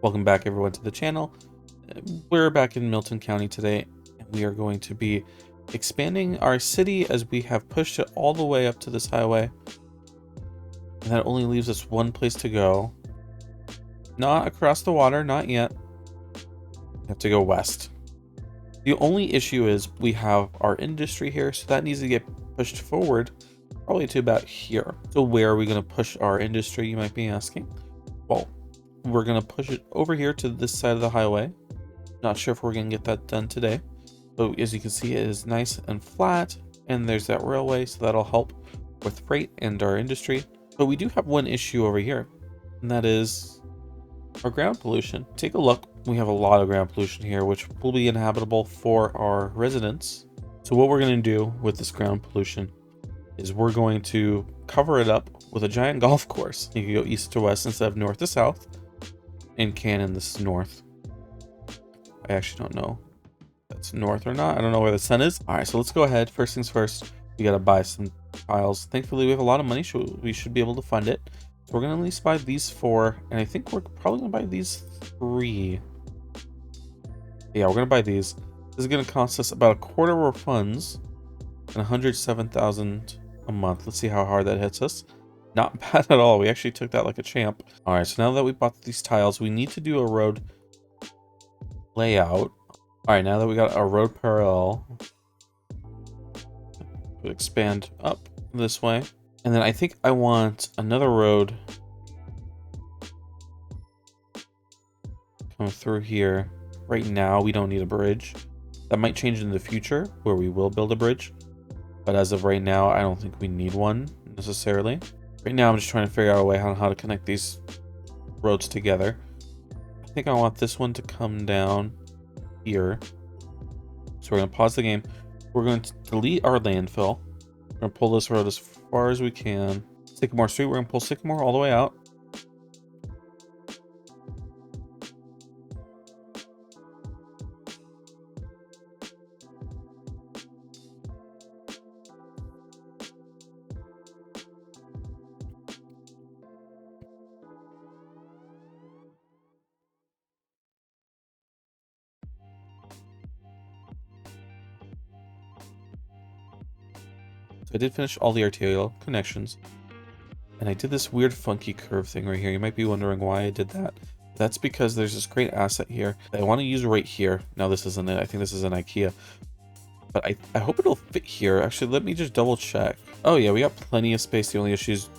Welcome back everyone to the channel. We're back in Milton County today, and we are going to be expanding our city as we have pushed it all the way up to this highway. And that only leaves us one place to go. Not across the water, not yet. We have to go west. The only issue is we have our industry here, so that needs to get pushed forward probably to about here. So where are we going to push our industry, you might be asking? Well, we're going to push it over here to this side of the highway. Not sure if we're going to get that done today. But as you can see, it is nice and flat, and there's that railway, so that'll help with freight and our industry. But we do have one issue over here, and that is our ground pollution. Take a look. We have a lot of ground pollution here, which will be inhabitable for our residents. So what we're going to do with this ground pollution is we're going to cover it up with a giant golf course. You can go east to west instead of north to south. In Canon, this is north. I actually don't know if that's north or not. I don't know where the sun is. All right, so let's go ahead. First things first, we got to buy some tiles. Thankfully, we have a lot of money, so we should be able to fund it. So we're going to at least buy these 4, and I think we're probably going to buy these 3. Yeah, we're going to buy these. This is going to cost us about a quarter of our funds and 107,000 a month. Let's see how hard that hits us. Not bad at all. We actually took that like a champ. All right, so now that we bought these tiles, we need to do a road layout. All right, now that we got a road parallel, we'll expand up this way. And then I think I want another road come through here. Right now, we don't need a bridge. That might change in the future where we will build a bridge. But as of right now, I don't think we need one necessarily. Right now, I'm just trying to figure out a way on how to connect these roads together. I think I want this one to come down here. So we're going to pause the game. We're going to delete our landfill. We're going to pull this road as far as we can. Sycamore Street, we're going to pull Sycamore all the way out. So I did finish all the arterial connections. And I did this weird funky curve thing right here. You might be wondering why I did that. That's because there's this great asset here that I want to use right here. Now this isn't it. I think this is an IKEA. But I hope it'll fit here. Actually, let me just double check. Oh yeah, we got plenty of space. The only issue is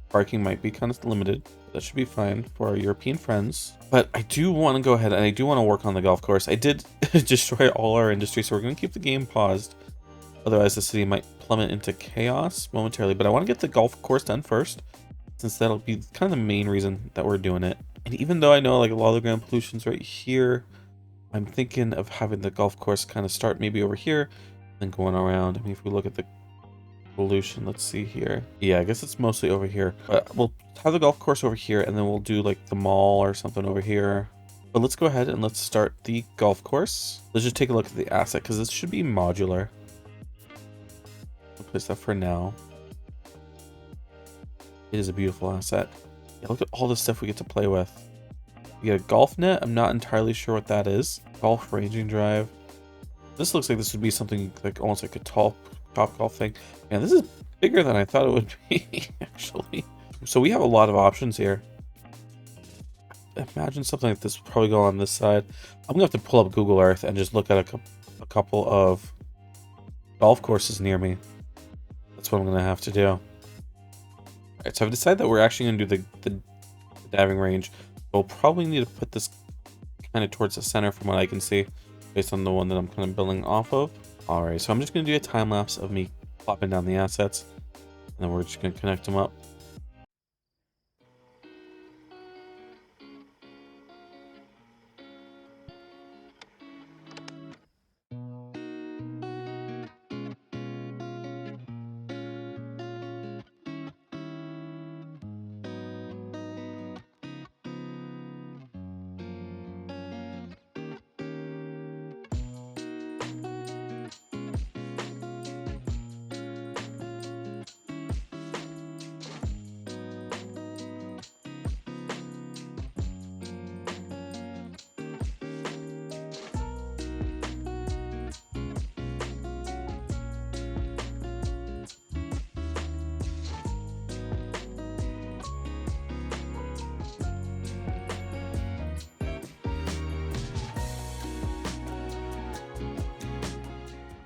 parking might be kind of limited. That should be fine for our European friends. But I do want to go ahead and I do want to work on the golf course. I did destroy all our industry, so we're going to keep the game paused. Otherwise, the city might plummet into chaos momentarily. But I want to get the golf course done first, since that'll be kind of the main reason that we're doing it. And even though I know like a lot of the ground pollution's right here, I'm thinking of having the golf course kind of start maybe over here and going around. I mean, if we look at the pollution, let's see here. Yeah, I guess it's mostly over here. But we'll have the golf course over here, and then we'll do like the mall or something over here. But let's go ahead and let's start the golf course. Let's just take a look at the asset, because this should be modular. I'll place that for now. It is a beautiful asset. Yeah, look at all the stuff we get to play with. We get a golf net. I'm not entirely sure what that is. Golf ranging drive. This looks like this would be something like almost like a top golf thing. Man, this is bigger than I thought it would be, actually. So we have a lot of options here. Imagine something like this would probably go on this side. I'm gonna have to pull up Google Earth and just look at a couple of golf courses near me. That's what I'm gonna have to do. Alright, so I've decided that we're actually going to do the diving range. We'll probably need to put this kind of towards the center from what I can see, based on the one that I'm kind of building off of. Alright, so I'm just going to do a time lapse of me plopping down the assets, and then we're just going to connect them up.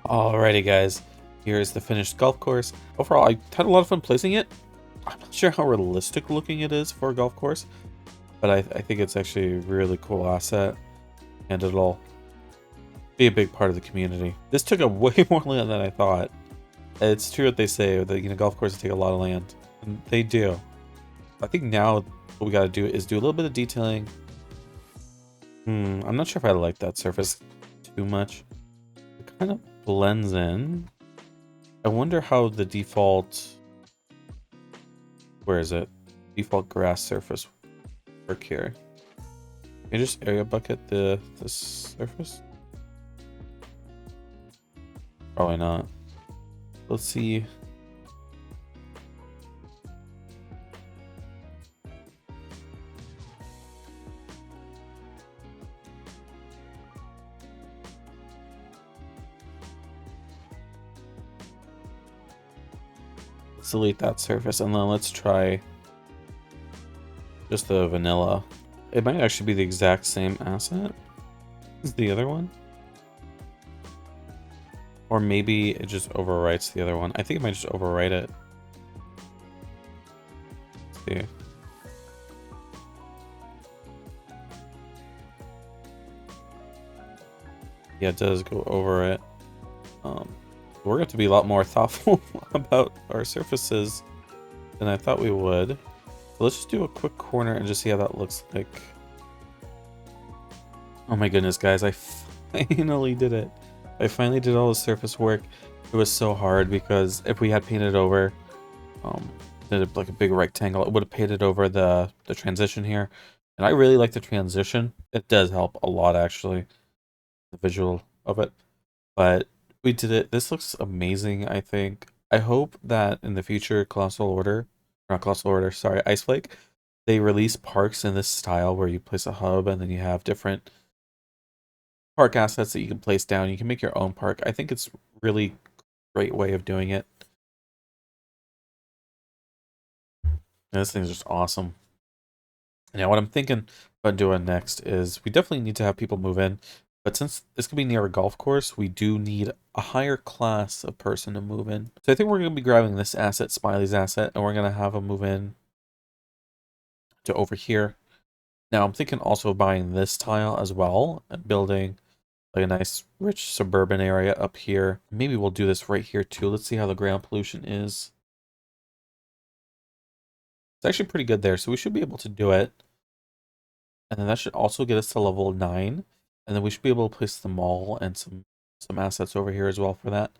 Alrighty guys, here is the finished golf course. Overall, I had a lot of fun placing it. I'm not sure how realistic looking it is for a golf course, but I think it's actually a really cool asset, and it'll be a big part of the community. This took up way more land than I thought. It's true what they say, that golf courses take a lot of land, and they do. I think now what we gotta do is do a little bit of detailing. I'm not sure if I like that surface too much. It kind of blends in. I wonder how the default, where is it? Default grass surface work here. Can you just area bucket the surface? Probably not. Let's see. Let's delete that surface and then let's try just the vanilla. It might actually be the exact same asset as the other one. Or maybe it just overwrites the other one. I think it might just overwrite it. Let's see. Yeah, it does go over it. We're going to be a lot more thoughtful about our surfaces than I thought we would. So let's just do a quick corner and just see how that looks like. Oh my goodness, guys, I finally did it. I finally did all the surface work. It was so hard because if we had painted over, did like a big rectangle, it would have painted over the transition here. And I really like the transition. It does help a lot, actually, the visual of it. But we did it. This looks amazing, I think. I hope that in the future, Ice Flake, they release parks in this style where you place a hub and then you have different park assets that you can place down. You can make your own park. I think it's really great way of doing it. And this thing's just awesome. Now, what I'm thinking about doing next is we definitely need to have people move in. But since this could be near a golf course, we do need a higher class of person to move in. So I think we're going to be grabbing this asset, Smiley's asset, and we're going to have him move in to over here. Now, I'm thinking also of buying this tile as well and building like a nice rich suburban area up here. Maybe we'll do this right here too. Let's see how the ground pollution is. It's actually pretty good there, so we should be able to do it. And then that should also get us to level 9. And then we should be able to place the mall and some assets over here as well for that.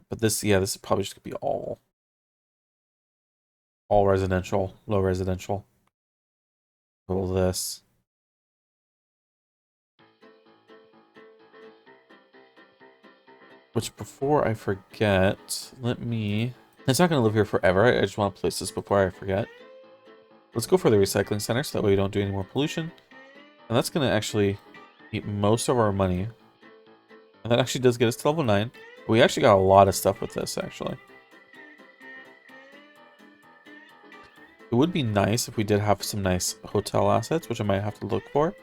But this is probably just gonna be all residential, low residential. All this. Which, before I forget, it's not gonna live here forever. I just want to place this before I forget. Let's go for the recycling center so that way we don't do any more pollution. And that's gonna actually eat most of our money. And that actually does get us to level 9. We actually got a lot of stuff with this, actually. It would be nice if we did have some nice hotel assets, which I might have to look for.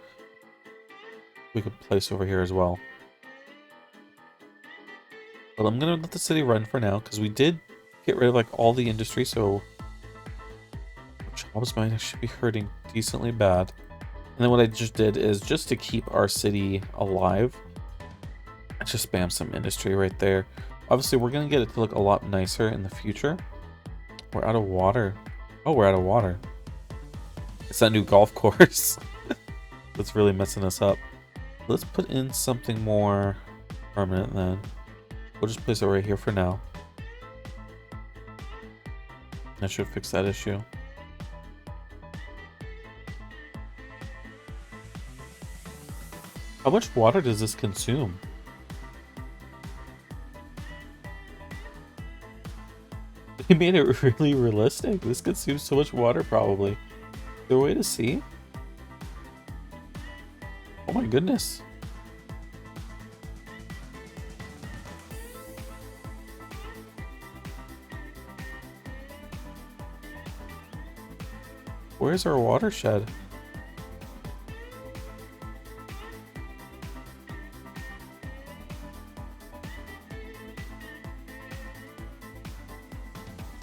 We could place over here as well. But I'm going to let the city run for now, because we did get rid of like all the industry, so jobs might actually be hurting decently bad. And then what I just did is, just to keep our city alive, I just spam some industry right there. Obviously, we're going to get it to look a lot nicer in the future. We're out of water. Oh, we're out of water. It's that new golf course. That's really messing us up. Let's put in something more permanent then. We'll just place it right here for now. That should fix that issue. How much water does this consume? They made it really realistic. This consumes so much water, probably. Is there a way to see? Oh my goodness. Where's our watershed?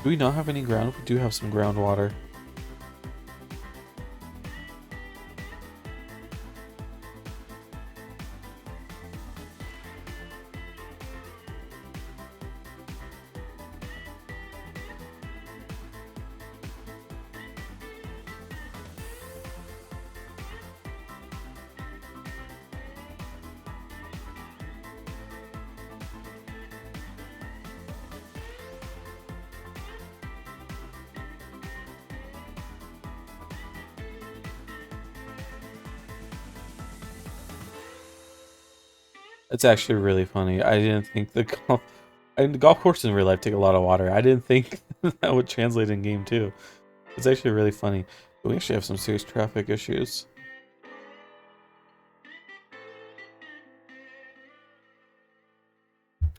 Do we not have any ground? We do have some groundwater. It's actually really funny. I didn't think the golf, and the golf course in real life take a lot of water. I didn't think that would translate in game too. It's actually really funny. But we actually have some serious traffic issues.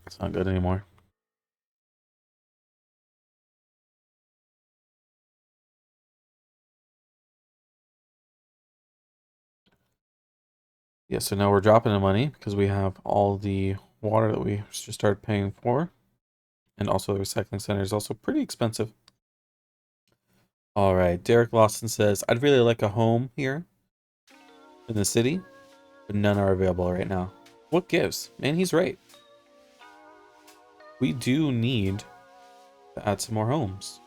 It's not good anymore. Yeah, so now we're dropping the money because we have all the water that we just started paying for. And also the recycling center is also pretty expensive. All right, Derek Lawson says, I'd really like a home here in the city, but none are available right now. What gives? Man, he's right. We do need to add some more homes.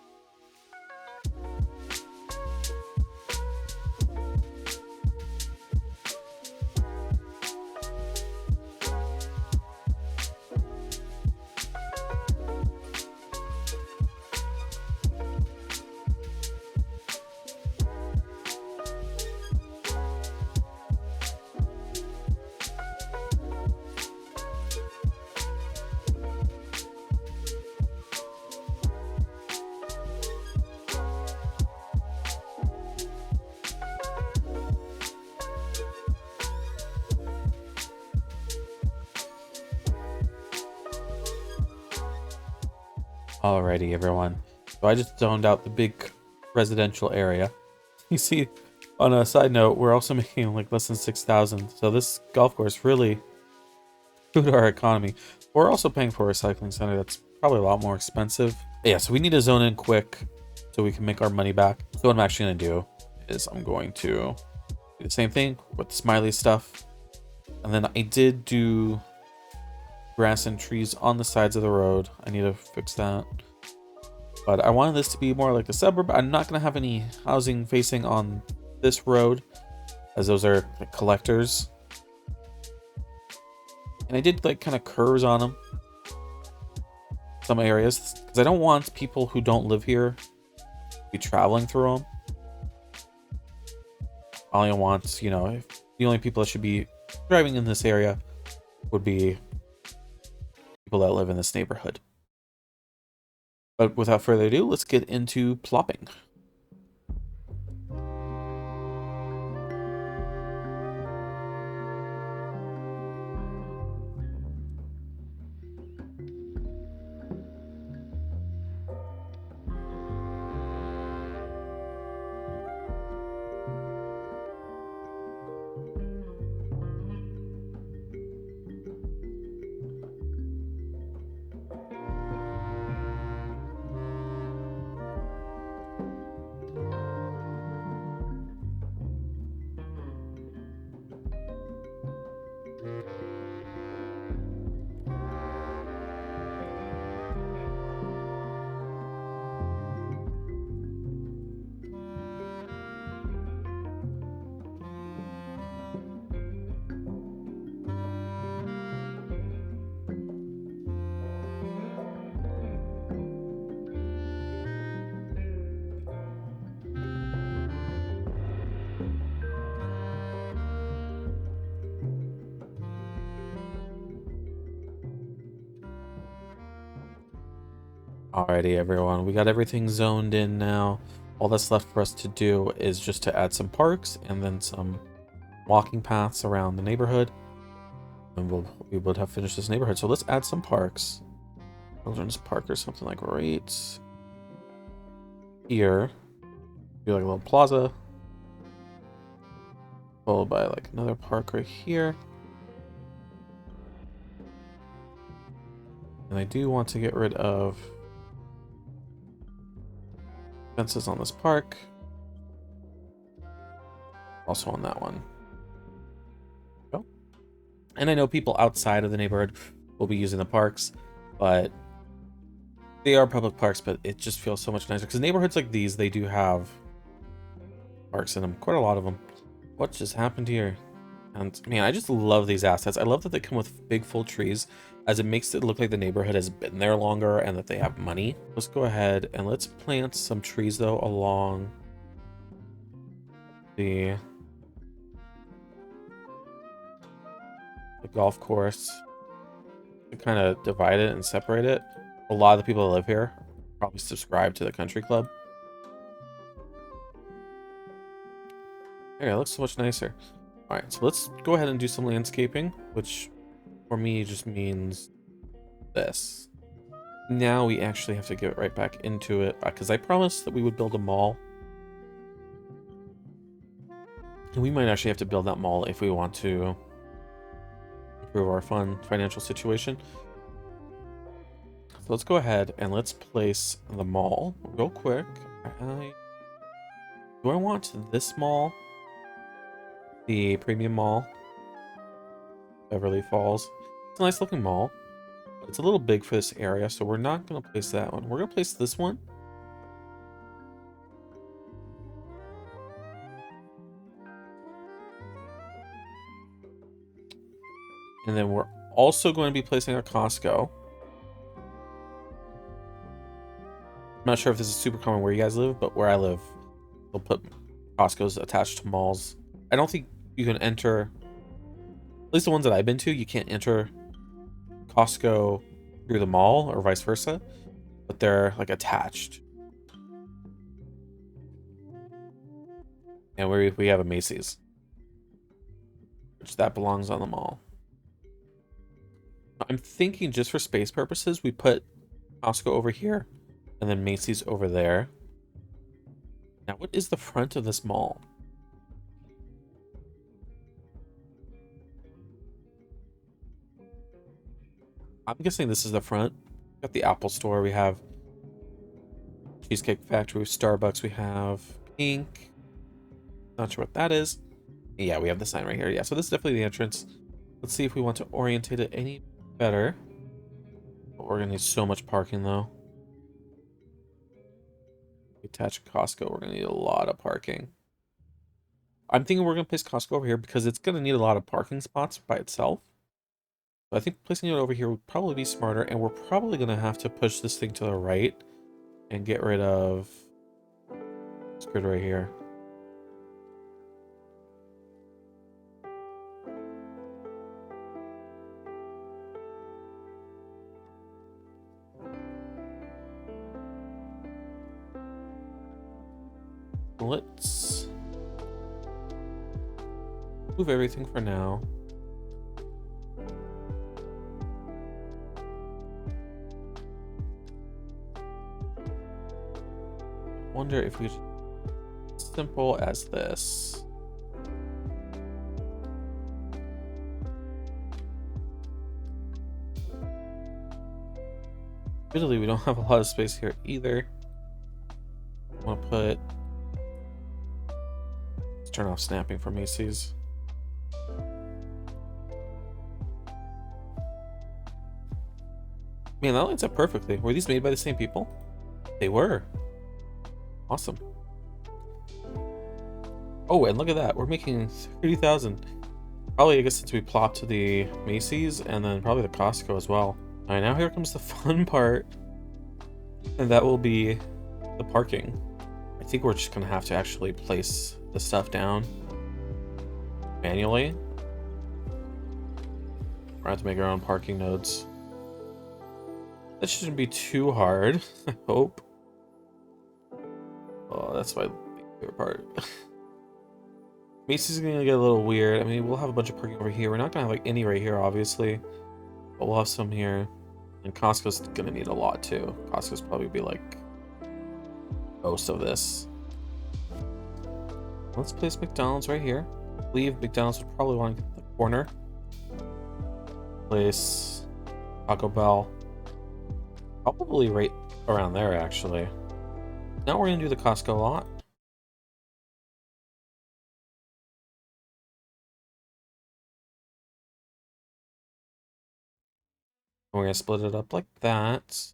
Alrighty, everyone. So I just zoned out the big residential area. You see, on a side note, we're also making like less than 6,000. So this golf course really screwed our economy. We're also paying for a recycling center that's probably a lot more expensive. But yeah, so we need to zone in quick so we can make our money back. So what I'm actually going to do is I'm going to do the same thing with the smiley stuff. And then I did do grass and trees on the sides of the road. I need to fix that. But I wanted this to be more like the suburb. I'm not going to have any housing facing on this road, as those are like collectors. And I did like kind of curves on them, some areas, because I don't want people who don't live here to be traveling through them. I only want, you know, the only people that should be driving in this area would be people that live in this neighborhood. But without further ado, let's get into plopping. Alrighty, everyone, we got everything zoned in now. All that's left for us to do is just to add some parks and then some walking paths around the neighborhood. And we'll be able to have finished this neighborhood. So let's add some parks. Children's Park or something like right here. Do like a little plaza. Followed by like another park right here. And I do want to get rid of Fences on this park. Also on that one. Go. And I know people outside of the neighborhood will be using the parks, but they are public parks, but it just feels so much nicer because neighborhoods like these, they do have parks in them, quite a lot of them. What just happened here? And man, I just love these assets. I love that they come with big full trees, as it makes it look like the neighborhood has been there longer and that they have money. Let's go ahead and let's plant some trees though along the golf course to kind of divide it and separate it. A lot of the people that live here probably subscribe to the country club. Okay, it looks so much nicer. All right, so let's go ahead and do some landscaping, which for me just means this. Now we actually have to get right back into it because I promised that we would build a mall. And we might actually have to build that mall if we want to improve our financial situation. So let's go ahead and let's place the mall real quick. Do I want this mall? The premium mall? Beverly Falls. It's a nice looking mall. But it's a little big for this area, so we're not going to place that one. We're going to place this one. And then we're also going to be placing a Costco. I'm not sure if this is super common where you guys live, but where I live, they'll put Costco's attached to malls. I don't think you can enter, at least the ones that I've been to, you can't enter Costco through the mall or vice versa, but they're like attached. And we have a Macy's, which that belongs on the mall. I'm thinking just for space purposes, we put Costco over here and then Macy's over there. Now, what is the front of this mall? I'm guessing this is the front. We got the Apple Store. We have Cheesecake Factory, Starbucks. We have Pink. Not sure what that is. Yeah, we have the sign right here. Yeah, so this is definitely the entrance. Let's see if we want to orientate it any better. But we're gonna need so much parking though. Attach Costco. We're gonna need a lot of parking. I'm thinking we're gonna place Costco over here because it's gonna need a lot of parking spots by itself. I think placing it over here would probably be smarter, and we're probably going to have to push this thing to the right and get rid of this grid right here. Let's move everything for now. Wonder if we simple as this. Admittedly, we don't have a lot of space here either. I want to put. Let's turn off snapping for Macy's. Man, that lines up perfectly. Were these made by the same people? They were. Awesome. Oh, and look at that. We're making 30,000. Probably, I guess, since we plopped to the Macy's and then probably the Costco as well. All right, now here comes the fun part. And that will be the parking. I think we're just going to have to actually place the stuff down manually. We're going to have to make our own parking nodes. That shouldn't be too hard, I hope. Oh, that's my favorite part. Macy's gonna get a little weird. I mean, we'll have a bunch of parking over here. We're not gonna have like any right here, obviously, but we'll have some here. And Costco's gonna need a lot too. Costco's probably be like most of this. Let's place McDonald's right here. I believe McDonald's would probably want to get the corner. Place Taco Bell. Probably right around there, actually. Now we're going to do the Costco lot. We're going to split it up like that.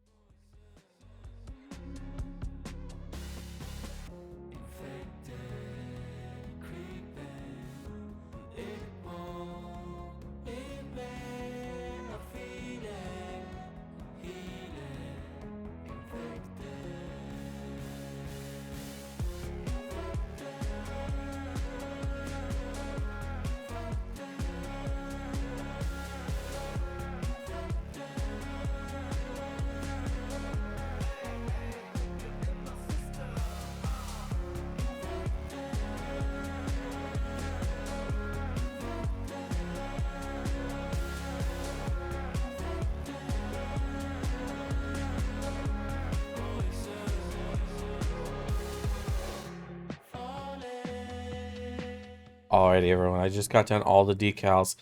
Alrighty, everyone. I just got down all the decals.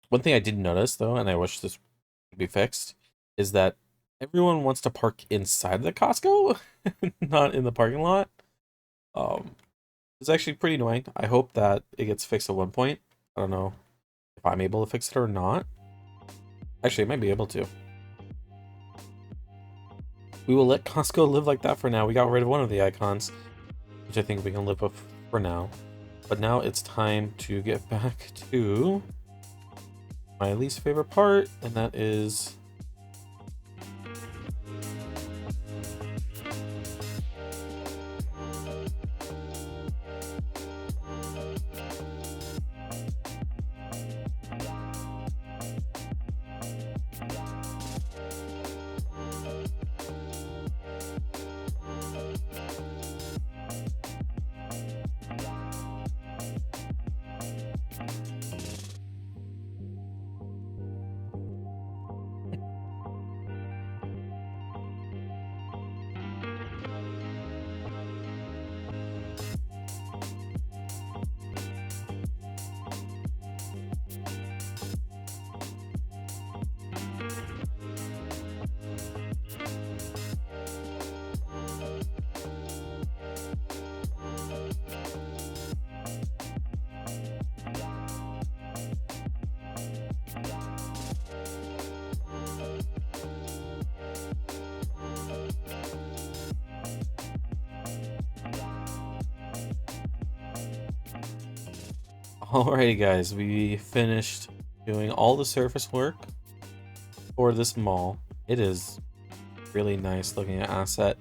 One thing I did notice, though, and I wish this would be fixed, is that everyone wants to park inside the Costco, not in the parking lot. It's actually pretty annoying. I hope that it gets fixed at one point. I don't know if I'm able to fix it or not. Actually, I might be able to. We will let Costco live like that for now. We got rid of one of the icons, which I think we can live with for now. But now it's time to get back to my least favorite part, and that is alrighty, guys. We finished doing all the surface work for this mall. It is really nice looking asset.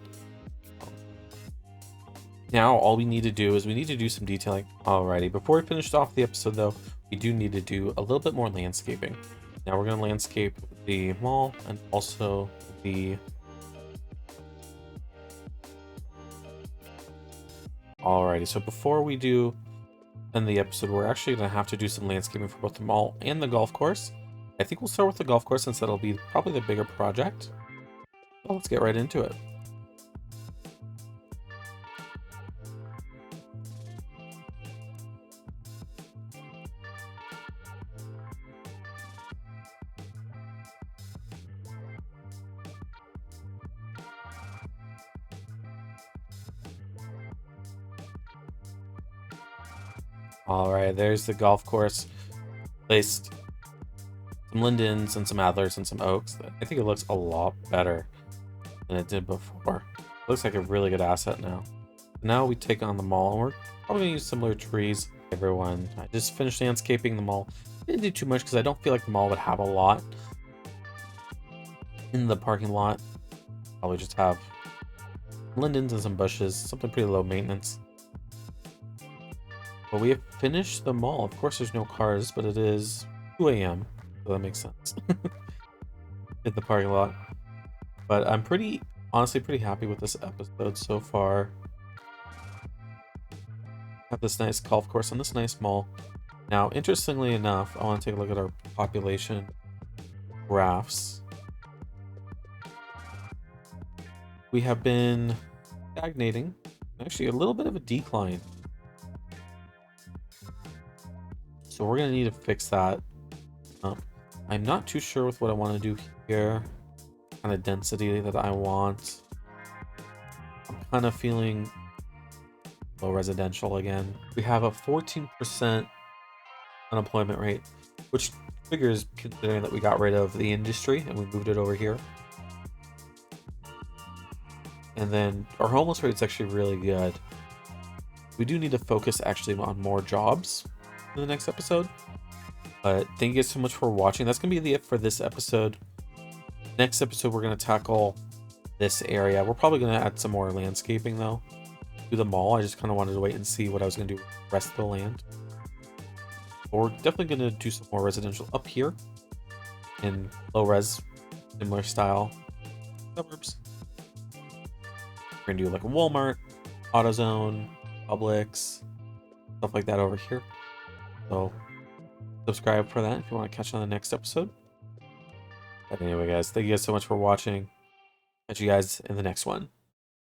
Now all we need to do is we need to do some detailing. Alrighty, before we finish off the episode though, we do need to do a little bit more landscaping. Now we're going to landscape the mall and also the... Alrighty, so before we do end the episode, we're actually going to have to do some landscaping for both the mall and the golf course. I think we'll start with the golf course since that'll be probably the bigger project. Well, let's get right into it. Alright, there's the golf course. Placed some lindens and some adlers and some oaks. I think it looks a lot better than it did before. Looks like a really good asset now. Now we take on the mall, and we're probably gonna use similar trees. Everyone, I just finished landscaping the mall. Didn't do too much because I don't feel like the mall would have a lot in the parking lot. Probably just have lindens and some bushes, something pretty low maintenance. But we have finished the mall. Of course, there's no cars, but it is 2 a.m. So that makes sense. In the parking lot. But I'm honestly pretty happy with this episode so far. Have this nice golf course and this nice mall. Now, interestingly enough, I want to take a look at our population graphs. We have been stagnating. Actually, a little bit of a decline. So we're going to need to fix that. I'm not too sure with what I want to do here. Kind of density that I want. I'm kind of feeling low residential again. We have a 14% unemployment rate, which figures considering that we got rid of the industry and we moved it over here. And then our homeless rate is actually really good. We do need to focus actually on more jobs in the next episode. But thank you guys so much for watching. That's going to be it for this episode. Next episode, we're going to tackle this area. We're probably going to add some more landscaping though to the mall. I just kind of wanted to wait and see what I was going to do with the rest of the land. But we're definitely going to do some more residential up here in low res, similar style suburbs. We're going to do like a Walmart, AutoZone, Publix, stuff like that over here. So subscribe for that if you want to catch on the next episode. But anyway, guys, thank you guys so much for watching. Catch you guys in the next one.